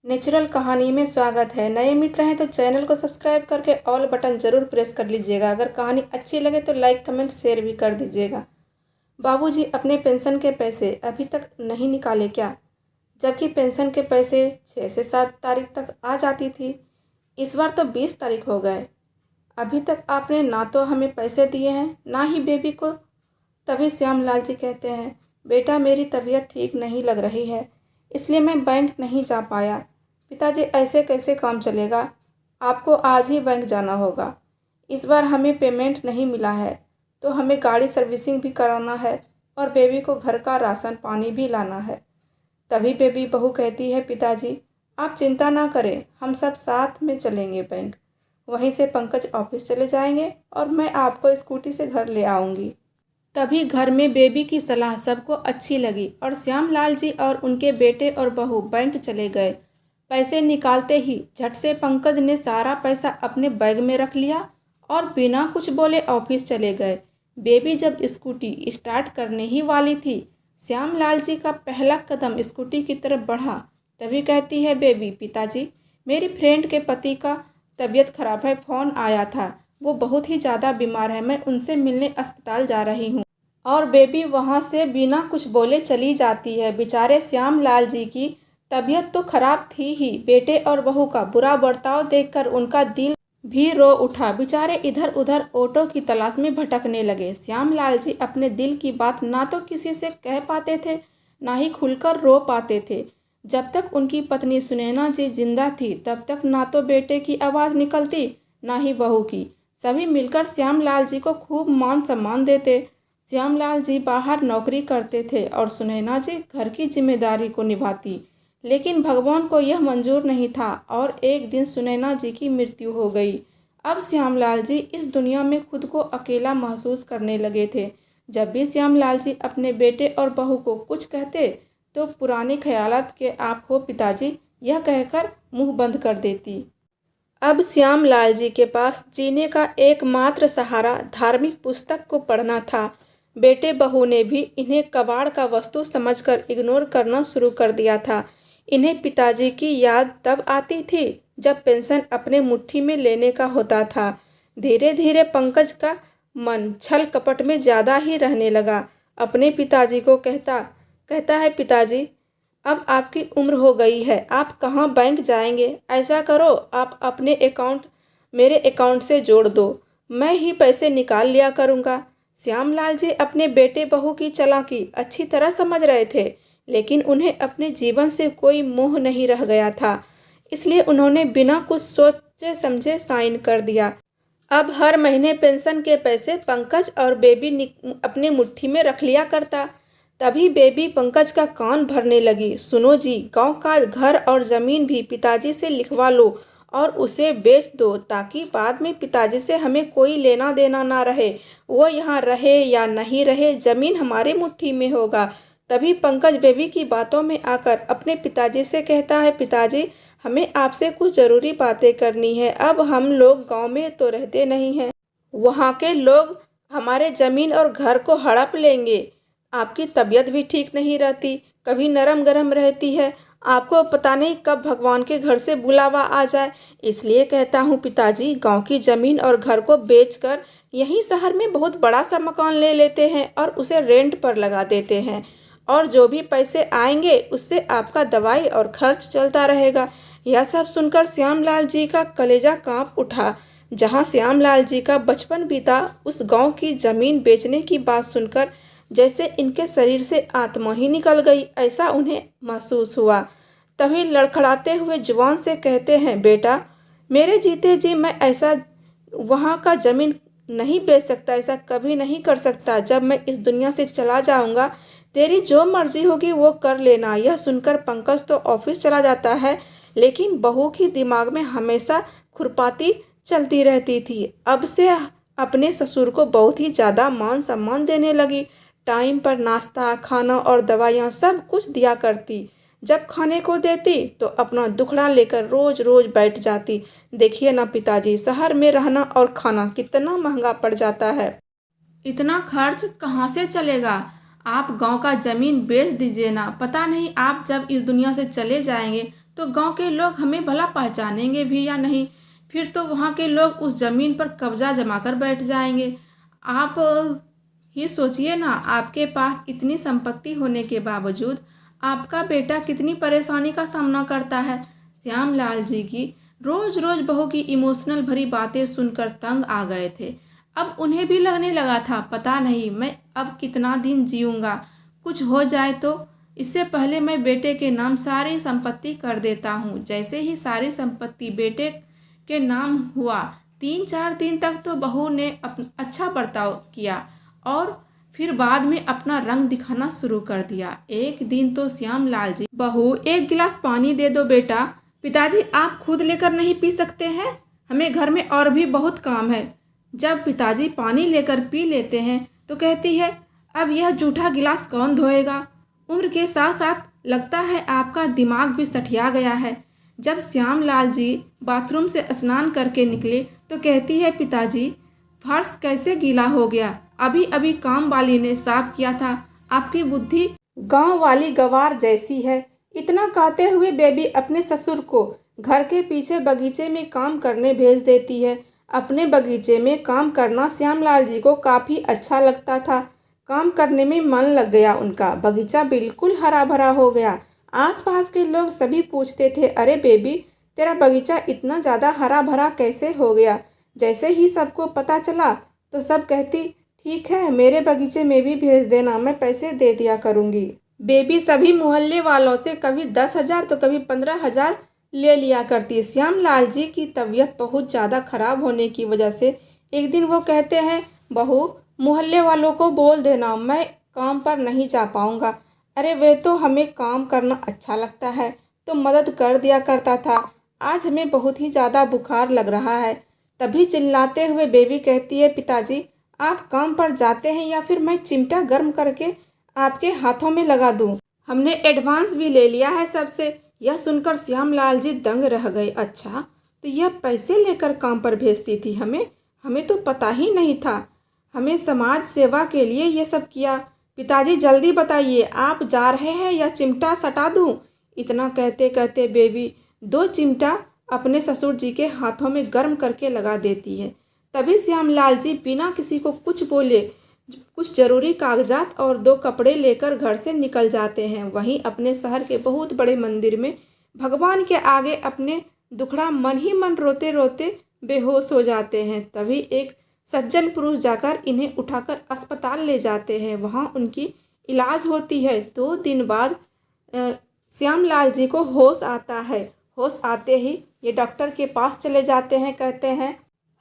Natural कहानी में स्वागत है। नए मित्र हैं तो चैनल को सब्सक्राइब करके ऑल बटन ज़रूर प्रेस कर लीजिएगा। अगर कहानी अच्छी लगे तो लाइक कमेंट शेयर भी कर दीजिएगा। बाबूजी अपने पेंशन के पैसे अभी तक नहीं निकाले क्या? जबकि पेंशन के पैसे 6 से 7 तारीख तक आ जाती थी। इस बार तो 20 तारीख हो गए, अभी तक आपने ना तो हमें पैसे दिए हैं ना ही बेबी को। तभी श्यामलाल जी कहते हैं, बेटा मेरी तबीयत ठीक नहीं लग रही है, इसलिए मैं बैंक नहीं जा पाया। पिताजी ऐसे कैसे काम चलेगा? आपको आज ही बैंक जाना होगा। इस बार हमें पेमेंट नहीं मिला है तो हमें गाड़ी सर्विसिंग भी कराना है और बेबी को घर का राशन पानी भी लाना है। तभी बेबी बहू कहती है, पिताजी आप चिंता ना करें, हम सब साथ में चलेंगे बैंक। वहीं से पंकज ऑफिस चले जाएंगे और मैं आपको स्कूटी से घर ले आऊँगी। तभी घर में बेबी की सलाह सबको अच्छी लगी और श्यामलाल जी और उनके बेटे और बहू बैंक चले गए। पैसे निकालते ही झट से पंकज ने सारा पैसा अपने बैग में रख लिया और बिना कुछ बोले ऑफिस चले गए। बेबी जब स्कूटी स्टार्ट करने ही वाली थी, श्यामलाल जी का पहला कदम स्कूटी की तरफ बढ़ा। तभी कहती है बेबी, पिताजी मेरी फ्रेंड के पति का तबीयत खराब है, फ़ोन आया था, वो बहुत ही ज़्यादा बीमार है, मैं उनसे मिलने अस्पताल जा रही हूँ। और बेबी वहाँ से बिना कुछ बोले चली जाती है। बेचारे श्यामलाल जी की तबीयत तो खराब थी ही, बेटे और बहू का बुरा बर्ताव देखकर उनका दिल भी रो उठा। बेचारे इधर उधर ऑटो की तलाश में भटकने लगे। श्यामलाल जी अपने दिल की बात ना तो किसी से कह पाते थे, ना ही खुलकर रो पाते थे। जब तक उनकी पत्नी सुनैना जी जिंदा थी तब तक ना तो बेटे की आवाज़ निकलती ना ही बहू की। सभी मिलकर श्यामलाल जी को खूब मान सम्मान देते। श्यामलाल जी बाहर नौकरी करते थे और सुनैना जी घर की जिम्मेदारी को निभाती। लेकिन भगवान को यह मंजूर नहीं था और एक दिन सुनैना जी की मृत्यु हो गई। अब श्यामलाल जी इस दुनिया में खुद को अकेला महसूस करने लगे थे। जब भी श्यामलाल जी अपने बेटे और बहू को कुछ कहते तो पुराने ख्यालात के आप हो पिताजी, यह कहकर मुंह बंद कर देती। अब श्यामलाल जी के पास जीने का एकमात्र सहारा धार्मिक पुस्तक को पढ़ना था। बेटे बहू ने भी इन्हें कबाड़ का वस्तु समझकर इग्नोर करना शुरू कर दिया था। इन्हें पिताजी की याद तब आती थी जब पेंशन अपने मुट्ठी में लेने का होता था। धीरे धीरे पंकज का मन छल कपट में ज़्यादा ही रहने लगा। अपने पिताजी को कहता कहता है, पिताजी अब आपकी उम्र हो गई है, आप कहाँ बैंक जाएंगे? ऐसा करो, आप अपने अकाउंट मेरे अकाउंट से जोड़ दो, मैं ही पैसे निकाल लिया करूँगा। श्यामलाल जी अपने बेटे बहू की चालाकी अच्छी तरह समझ रहे थे, लेकिन उन्हें अपने जीवन से कोई मोह नहीं रह गया था, इसलिए उन्होंने बिना कुछ सोचे समझे साइन कर दिया। अब हर महीने पेंशन के पैसे पंकज और बेबी अपनी मुट्ठी में रख लिया करता। तभी बेबी पंकज का कान भरने लगी। सुनो जी, गांव का घर और ज़मीन भी पिताजी से लिखवा लो और उसे बेच दो, ताकि बाद में पिताजी से हमें कोई लेना देना ना रहे। वो यहाँ रहे या नहीं रहे, ज़मीन हमारी मुट्ठी में होगा। तभी पंकज बेबी की बातों में आकर अपने पिताजी से कहता है, पिताजी हमें आपसे कुछ ज़रूरी बातें करनी है। अब हम लोग गांव में तो रहते नहीं हैं, वहाँ के लोग हमारे ज़मीन और घर को हड़प लेंगे। आपकी तबीयत भी ठीक नहीं रहती, कभी नरम गरम रहती है, आपको पता नहीं कब भगवान के घर से बुलावा आ जाए। इसलिए कहता हूँ पिताजी, गांव की ज़मीन और घर को बेचकर यहीं शहर में बहुत बड़ा सा मकान ले लेते हैं और उसे रेंट पर लगा देते हैं, और जो भी पैसे आएंगे उससे आपका दवाई और खर्च चलता रहेगा। यह सब सुनकर श्यामलाल जी का कलेजा कांप उठा। जहाँ श्यामलाल जी का बचपन बीता, उस गांव की ज़मीन बेचने की बात सुनकर जैसे इनके शरीर से आत्मा ही निकल गई, ऐसा उन्हें महसूस हुआ। तभी लड़खड़ाते हुए जुबान से कहते हैं, बेटा मेरे जीते जी मैं ऐसा वहाँ का ज़मीन नहीं बेच सकता, ऐसा कभी नहीं कर सकता। जब मैं इस दुनिया से चला जाऊँगा, तेरी जो मर्जी होगी वो कर लेना। यह सुनकर पंकज तो ऑफिस चला जाता है, लेकिन बहू की दिमाग में हमेशा खुरपाती चलती रहती थी। अब से अपने ससुर को बहुत ही ज़्यादा मान सम्मान देने लगी। टाइम पर नाश्ता, खाना और दवाइयाँ सब कुछ दिया करती। जब खाने को देती तो अपना दुखड़ा लेकर रोज रोज बैठ जाती। देखिए ना पिताजी, शहर में रहना और खाना कितना महंगा पड़ जाता है, इतना खर्च कहाँ से चलेगा? आप गांव का ज़मीन बेच दीजिए ना, पता नहीं आप जब इस दुनिया से चले जाएंगे तो गांव के लोग हमें भला पहचानेंगे भी या नहीं। फिर तो वहाँ के लोग उस ज़मीन पर कब्जा जमा कर बैठ जाएंगे। आप ये सोचिए ना, आपके पास इतनी संपत्ति होने के बावजूद आपका बेटा कितनी परेशानी का सामना करता है। श्यामलाल जी की रोज रोज बहू की इमोशनल भरी बातें सुनकर तंग आ गए थे। अब उन्हें भी लगने लगा था, पता नहीं मैं अब कितना दिन जीऊँगा, कुछ हो जाए तो। इससे पहले मैं बेटे के नाम सारी संपत्ति कर देता हूँ। जैसे ही सारी संपत्ति बेटे के नाम हुआ, 3-4 दिन तक तो बहू ने अच्छा बर्ताव किया और फिर बाद में अपना रंग दिखाना शुरू कर दिया। एक दिन तो श्यामलाल जी, बहू एक गिलास पानी दे दो बेटा। पिताजी आप खुद लेकर नहीं पी सकते हैं, हमें घर में और भी बहुत काम है। जब पिताजी पानी लेकर पी लेते हैं तो कहती है, अब यह जूठा गिलास कौन धोएगा। उम्र के साथ साथ लगता है आपका दिमाग भी सठिया गया है। जब श्यामलाल जी बाथरूम से स्नान करके निकले तो कहती है, पिताजी फर्श कैसे गीला हो गया, अभी अभी काम वाली ने साफ किया था। आपकी बुद्धि गांव वाली गवार जैसी है। इतना कहते हुए बेबी अपने ससुर को घर के पीछे बगीचे में काम करने भेज देती है। अपने बगीचे में काम करना श्यामलाल जी को काफ़ी अच्छा लगता था। काम करने में मन लग गया उनका। बगीचा बिल्कुल हरा भरा हो गया। आसपास के लोग सभी पूछते थे, अरे बेबी तेरा बगीचा इतना ज़्यादा हरा भरा कैसे हो गया। जैसे ही सबको पता चला तो सब कहती, ठीक है मेरे बगीचे में भी भेज देना, मैं पैसे दे दिया करूँगी। बेबी सभी मोहल्ले वालों से कभी 10,000 तो कभी 15,000 ले लिया करती। श्यामलाल जी की तबीयत बहुत ज़्यादा खराब होने की वजह से एक दिन वो कहते हैं, बहू मोहल्ले वालों को बोल देना मैं काम पर नहीं जा पाऊँगा। अरे वे तो हमें काम करना अच्छा लगता है तो मदद कर दिया करता था। आज हमें बहुत ही ज़्यादा बुखार लग रहा है। तभी चिल्लाते हुए बेबी कहती है, पिताजी आप काम पर जाते हैं या फिर मैं चिमटा गर्म करके आपके हाथों में लगा दूं। हमने एडवांस भी ले लिया है सबसे। यह सुनकर श्यामलाल जी दंग रह गए। अच्छा तो यह पैसे लेकर काम पर भेजती थी हमें तो पता ही नहीं था। हमें समाज सेवा के लिए ये सब किया। पिताजी जल्दी बताइए आप जा रहे हैं या चिमटा सटा दूं। इतना कहते कहते बेबी 2 चिमटा अपने ससुर जी के हाथों में गर्म करके लगा देती है। तभी श्यामलाल जी बिना किसी को कुछ बोले कुछ ज़रूरी कागजात और 2 कपड़े लेकर घर से निकल जाते हैं। वहीं अपने शहर के बहुत बड़े मंदिर में भगवान के आगे अपने दुखड़ा मन ही मन रोते रोते बेहोश हो जाते हैं। तभी एक सज्जन पुरुष जाकर इन्हें उठाकर अस्पताल ले जाते हैं। वहाँ उनकी इलाज होती है। 2 दिन बाद श्यामलाल जी को होश आता है। होश आते ही ये डॉक्टर के पास चले जाते हैं। कहते हैं,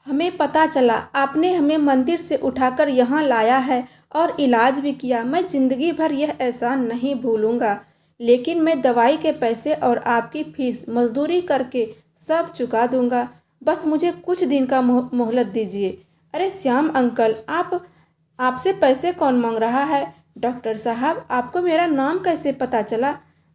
हमें पता चला आपने हमें मंदिर से उठाकर यहाँ लाया है और इलाज भी किया। मैं ज़िंदगी भर यह एहसान नहीं भूलूँगा, लेकिन मैं दवाई के पैसे और आपकी फीस मजदूरी करके सब चुका दूँगा। बस मुझे कुछ दिन का मोहलत दीजिए। अरे श्याम अंकल आपसे पैसे कौन मांग रहा है। डॉक्टर साहब आपको मेरा नाम कैसे पता चला।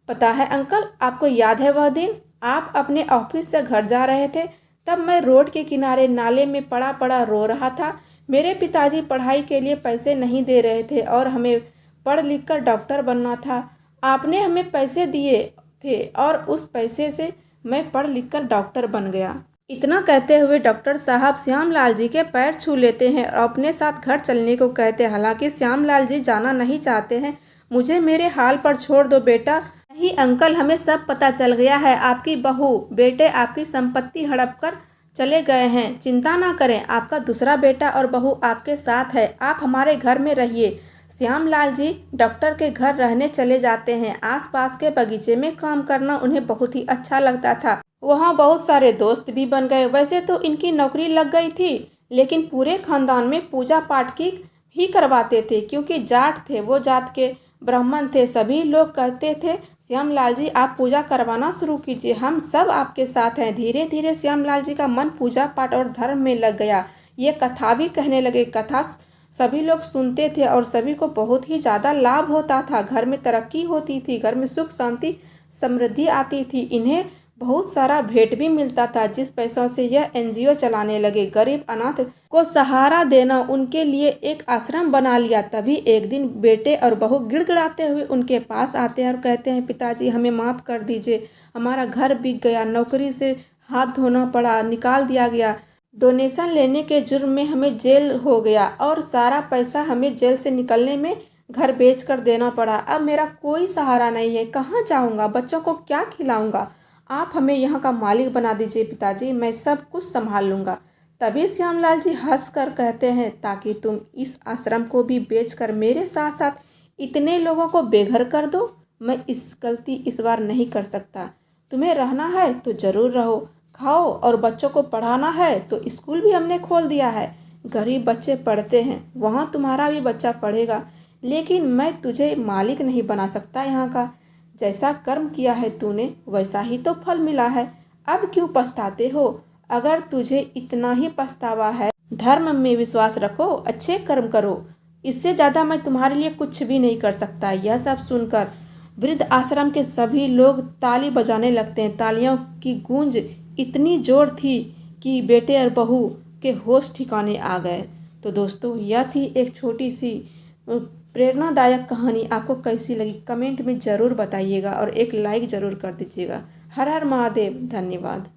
पता है अंकल, आपको याद है वह दिन आप अपने ऑफिस से घर जा रहे थे, तब मैं रोड के किनारे नाले में पड़ा पड़ा रो रहा था। मेरे पिताजी पढ़ाई के लिए पैसे नहीं दे रहे थे और हमें पढ़ लिख कर डॉक्टर बनना था। आपने हमें पैसे दिए थे और उस पैसे से मैं पढ़ लिख कर डॉक्टर बन गया। इतना कहते हुए डॉक्टर साहब श्यामलाल जी के पैर छू लेते हैं और अपने साथ घर चलने को कहते हैं। हालांकि श्यामलाल जी जाना नहीं चाहते हैं। मुझे मेरे हाल पर छोड़ दो बेटा। नहीं अंकल, हमें सब पता चल गया है। आपकी बहू बेटे आपकी संपत्ति हड़प कर चले गए हैं। चिंता ना करें, आपका दूसरा बेटा और बहू आपके साथ है। आप हमारे घर में रहिए। श्यामलाल जी डॉक्टर के घर रहने चले जाते हैं। आसपास के बगीचे में काम करना उन्हें बहुत ही अच्छा लगता था। वहाँ बहुत सारे दोस्त भी बन गए। वैसे तो इनकी नौकरी लग गई थी, लेकिन पूरे खानदान में पूजा पाठ की ही करवाते थे, क्योंकि जाट थे, वो जात के ब्राह्मण थे। सभी लोग कहते थे, श्यामलाल जी आप पूजा करवाना शुरू कीजिए, हम सब आपके साथ हैं। धीरे धीरे श्यामलाल जी का मन पूजा पाठ और धर्म में लग गया। ये कथा भी कहने लगे। कथा सभी लोग सुनते थे और सभी को बहुत ही ज़्यादा लाभ होता था। घर में तरक्की होती थी, घर में सुख शांति समृद्धि आती थी। इन्हें बहुत सारा भेंट भी मिलता था, जिस पैसों से यह एनजीओ चलाने लगे। गरीब अनाथ को सहारा देना उनके लिए एक आश्रम बना लिया। तभी एक दिन बेटे और बहू गिड़गिड़ाते हुए उनके पास आते हैं और कहते हैं, पिताजी हमें माफ़ कर दीजिए, हमारा घर बिक गया, नौकरी से हाथ धोना पड़ा, निकाल दिया गया, डोनेशन लेने के जुर्म में हमें जेल हो गया और सारा पैसा हमें जेल से निकलने में घर बेच कर देना पड़ा। अब मेरा कोई सहारा नहीं है, कहाँ जाऊँगा, बच्चों को क्या खिलाऊँगा। आप हमें यहाँ का मालिक बना दीजिए पिताजी, मैं सब कुछ संभाल लूँगा। तभी श्यामलाल जी हंस कर कहते हैं, ताकि तुम इस आश्रम को भी बेचकर मेरे साथ साथ इतने लोगों को बेघर कर दो। मैं इस गलती इस बार नहीं कर सकता। तुम्हें रहना है तो ज़रूर रहो, खाओ, और बच्चों को पढ़ाना है तो स्कूल भी हमने खोल दिया है। गरीब बच्चे पढ़ते हैं, वहाँ तुम्हारा भी बच्चा पढ़ेगा। लेकिन मैं तुझे मालिक नहीं बना सकता यहाँ का। जैसा कर्म किया है तूने वैसा ही तो फल मिला है। अब क्यों पछताते हो? अगर तुझे इतना ही पछतावा है, धर्म में विश्वास रखो, अच्छे कर्म करो। इससे ज़्यादा मैं तुम्हारे लिए कुछ भी नहीं कर सकता। यह सब सुनकर वृद्ध आश्रम के सभी लोग ताली बजाने लगते हैं। तालियों की गूंज इतनी जोर थी कि बेटे और बहू के होश ठिकाने आ गए। तो दोस्तों, यह थी एक छोटी सी प्रेरणादायक कहानी। आपको कैसी लगी कमेंट में ज़रूर बताइएगा और एक लाइक ज़रूर कर दीजिएगा। हर हर महादेव। धन्यवाद।